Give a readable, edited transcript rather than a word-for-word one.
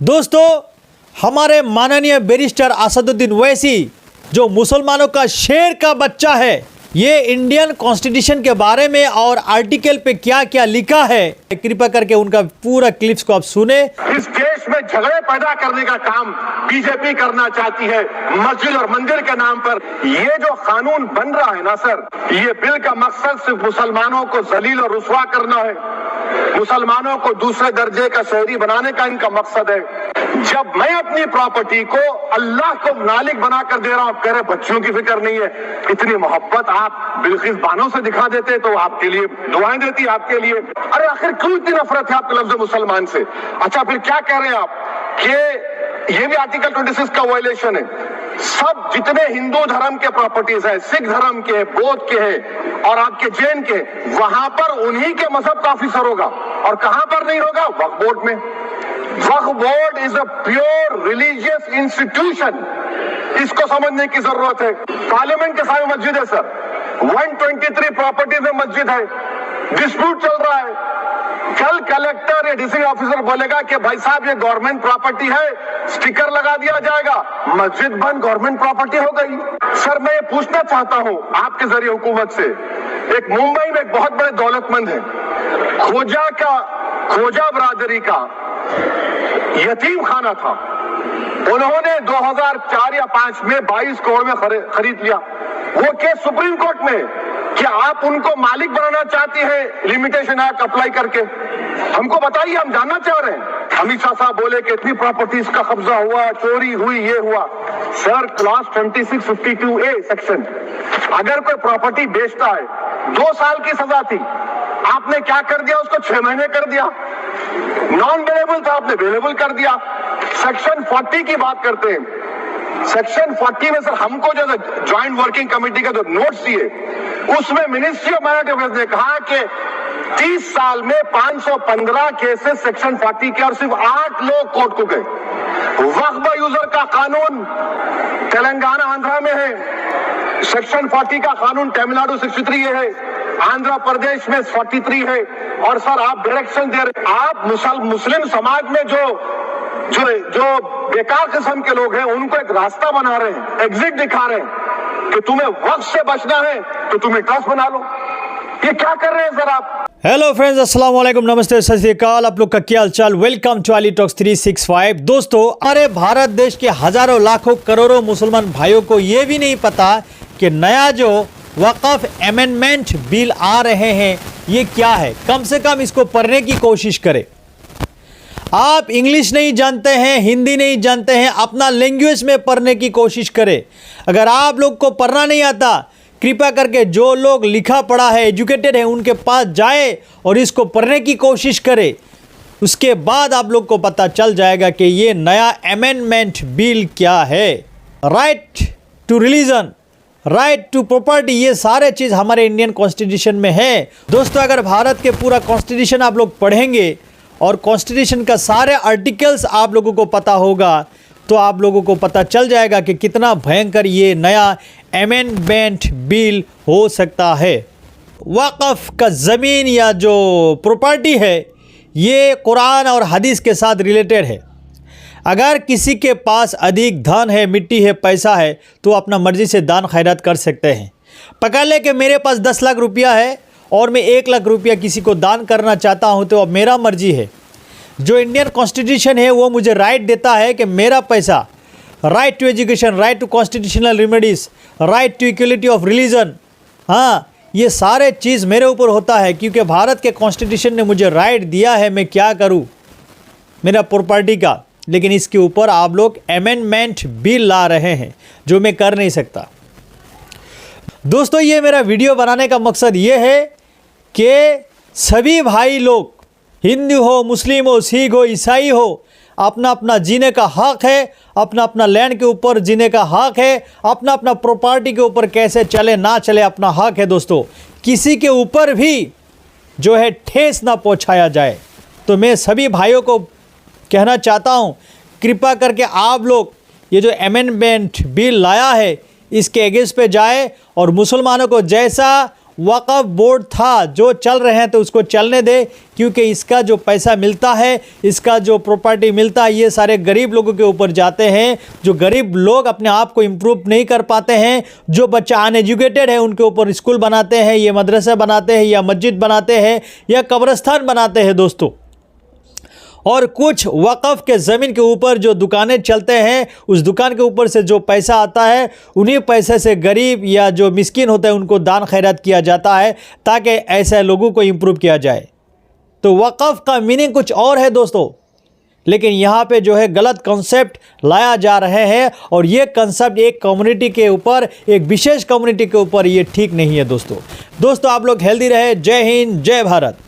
दोस्तों, हमारे माननीय बैरिस्टर असदुद्दीन ओवैसी जो मुसलमानों का शेर का बच्चा है, ये इंडियन कॉन्स्टिट्यूशन के बारे में और आर्टिकल पे क्या क्या लिखा है, कृपया करके उनका पूरा क्लिप्स को आप सुने। इस देश में झगड़े पैदा करने का काम बीजेपी करना चाहती है मस्जिद और मंदिर के नाम पर। ये जो कानून बन रहा है ना सर, ये बिल का मकसद सिर्फ मुसलमानों को जलील और रुस्वा करना है, मुसलमानों को दूसरे दर्जे का शहरी बनाने का इनका मकसद है। जब मैं अपनी प्रॉपर्टी को अल्लाह को मालिक बनाकर दे रहा हूं, कह रहे बच्चों की फिक्र नहीं है। इतनी मोहब्बत आप बिल्किस बानो से दिखा देते तो आपके लिए दुआएं देती आपके लिए। अरे आखिर क्यों इतनी नफरत है आपके लफ्ज मुसलमान से? अच्छा, फिर क्या कह रहे हैं आप कि ये भी आर्टिकल 26 का वायलेशन है। सब जितने हिंदू धर्म के प्रॉपर्टीज है, सिख धर्म के, बौद्ध के हैं और आपके जैन के, वहां पर उन्हीं के मजहब का ऑफिसर होगा। और कहां पर नहीं होगा? वक्फ बोर्ड में। वक्फ board is a pure religious institution, इसको समझने की जरूरत है। पार्लियामेंट के सामने मस्जिद है सर, 123 प्रॉपर्टीज में मस्जिद है, डिस्प्यूट चल रहा है। कल कलेक्टर या डिस्ट्रिक्ट ऑफिसर बोलेगा कि भाई साहब ये गवर्नमेंट प्रॉपर्टी है, स्टिकर लगा दिया जाएगा, मस्जिद बंद, गवर्नमेंट प्रॉपर्टी हो गई। सर मैं ये पूछना चाहता हूं आपके जरिए हुकूमत से, एक मुंबई में एक बहुत बड़े दौलतमंद है, खोजा बरादरी का यतीम खाना था। उन्होंने 2004 या 5 में 22 करोड़ में खरीद लिया। वो केस सुप्रीम कोर्ट में कि आप उनको मालिक बनाना चाहती हैं लिमिटेशन एक्ट अप्लाई करके। हमको बताइए, हम जानना चाह रहे हैं। अमित शाह साहब बोले कि इतनी प्रॉपर्टीज का कब्जा हुआ, चोरी हुई, ये हुआ। सर क्लास 2652A सेक्शन, अगर कोई प्रॉपर्टी बेचता है 2 साल की सजा थी, आपने क्या कर दिया? उसको 6 महीने कर दिया। नॉन वेलेबल था, आपने वेलेबल कर दिया। सेक्शन 40 की बात करते हैं। सेक्शन 40 में सर हमको जो ज्वाइंट वर्किंग कमेटी का जो नोट्स दिए, उसमें मिनिस्ट्री ऑफ माइनॉरिटी अफेयर्स ने कहा कि 30 साल में 515 केसेस सेक्शन 40 के और सिर्फ 8 लोग कोर्ट को गए। वक्फ यूजर का कानून तेलंगाना आंध्रा में है, सेक्शन 40 का कानून तमिलनाडु 63 है, आंध्र प्रदेश में 43 है। और सर आप डायरेक्शन दे रहे, आप मुस्लिम समाज में जो बेकार किस्म के लोग हैं उनको एक रास्ता बना रहे हैं, एग्जिट दिखा रहे हैं कि तुम्हें वक्त से बचना है तो तुम्हें ट्रस्ट बना लो। ये क्या कर रहे हैं सर आप? हेलो फ्रेंड्स, अस्सलाम वालेकुम, नमस्ते, सत श्री अकाल। आप लोग का क्या हाल चाल? Welcome to Ali talks 365। दोस्तों, हमारे भारत देश के हजारों लाखों करोड़ों मुसलमान भाइयों को ये भी नहीं पता कि नया जो वक़्फ़ अमेंडमेंट बिल आ रहे हैं ये क्या है। कम से कम इसको पढ़ने की कोशिश करें। आप इंग्लिश नहीं जानते हैं, हिंदी नहीं जानते हैं, अपना लैंग्वेज में पढ़ने की कोशिश करें। अगर आप लोग को पढ़ना नहीं आता, कृपया करके जो लोग लिखा पढ़ा है, एजुकेटेड है, उनके पास जाए और इसको पढ़ने की कोशिश करें। उसके बाद आप लोग को पता चल जाएगा कि ये नया अमेंडमेंट बिल क्या है। Right to religion, right to property, ये सारे चीज़ हमारे इंडियन कॉन्स्टिट्यूशन में है। दोस्तों, अगर भारत के पूरा कॉन्स्टिट्यूशन आप लोग पढ़ेंगे और कॉन्स्टिट्यूशन का सारे आर्टिकल्स आप लोगों को पता होगा तो आप लोगों को पता चल जाएगा कि कितना भयंकर ये नया अमेंडमेंट बिल हो सकता है। वक़्फ़ का ज़मीन या जो प्रॉपर्टी है ये कुरान और हदीस के साथ रिलेटेड है। अगर किसी के पास अधिक धन है, मिट्टी है, पैसा है तो अपना मर्ज़ी से दान खैरात कर सकते हैं। पकड़ ले कि मेरे पास 10 लाख रुपया है और मैं 1 लाख रुपया किसी को दान करना चाहता हूं तो अब मेरा मर्जी है। जो इंडियन कॉन्स्टिट्यूशन है वो मुझे राइट देता है कि मेरा पैसा, right to education, right to constitutional remedies, right to equality of religion, हाँ, ये सारे चीज़ मेरे ऊपर होता है क्योंकि भारत के कॉन्स्टिट्यूशन ने मुझे राइट दिया है। मैं क्या करूँ मेरा प्रॉपर्टी का, लेकिन इसके ऊपर आप लोग अमेंडमेंट बिल ला रहे हैं जो मैं कर नहीं सकता। दोस्तों, ये मेरा वीडियो बनाने का मकसद ये है कि सभी भाई लोग, हिंदू हो, मुस्लिम हो, सिख हो, ईसाई हो, अपना अपना जीने का हक है, अपना अपना लैंड के ऊपर जीने का हक है, अपना अपना प्रॉपर्टी के ऊपर कैसे चले ना चले अपना हक है। दोस्तों, किसी के ऊपर भी जो है ठेस ना पहुंचाया जाए। तो मैं सभी भाइयों को कहना चाहता हूं, कृपया करके आप लोग ये जो अमेंडमेंट बिल लाया है इसके अगेंस्ट पे जाए और मुसलमानों को जैसा वक्फ बोर्ड था जो चल रहे हैं तो उसको चलने दे, क्योंकि इसका जो पैसा मिलता है, इसका जो प्रॉपर्टी मिलता है, ये सारे गरीब लोगों के ऊपर जाते हैं। जो गरीब लोग अपने आप को इम्प्रूव नहीं कर पाते हैं, जो बच्चा अनएजुकेटेड है, उनके ऊपर स्कूल बनाते हैं, ये मदरसा बनाते हैं, या मस्जिद बनाते हैं, या कब्रिस्तान बनाते हैं दोस्तों। और कुछ वक़्फ़ के ज़मीन के ऊपर जो दुकानें चलते हैं, उस दुकान के ऊपर से जो पैसा आता है, उन्हीं पैसे से गरीब या जो मिस्किन होते हैं उनको दान खैरात किया जाता है, ताकि ऐसे लोगों को इम्प्रूव किया जाए। तो वक़्फ़ का मीनिंग कुछ और है दोस्तों, लेकिन यहाँ पे जो है गलत कॉन्सेप्ट लाया जा रहे हैं, और ये कॉन्सेप्ट एक कम्युनिटी के ऊपर, एक विशेष कम्युनिटी के ऊपर ये ठीक नहीं है दोस्तों। आप लोग हेल्दी रहे। जय हिंद, जय भारत।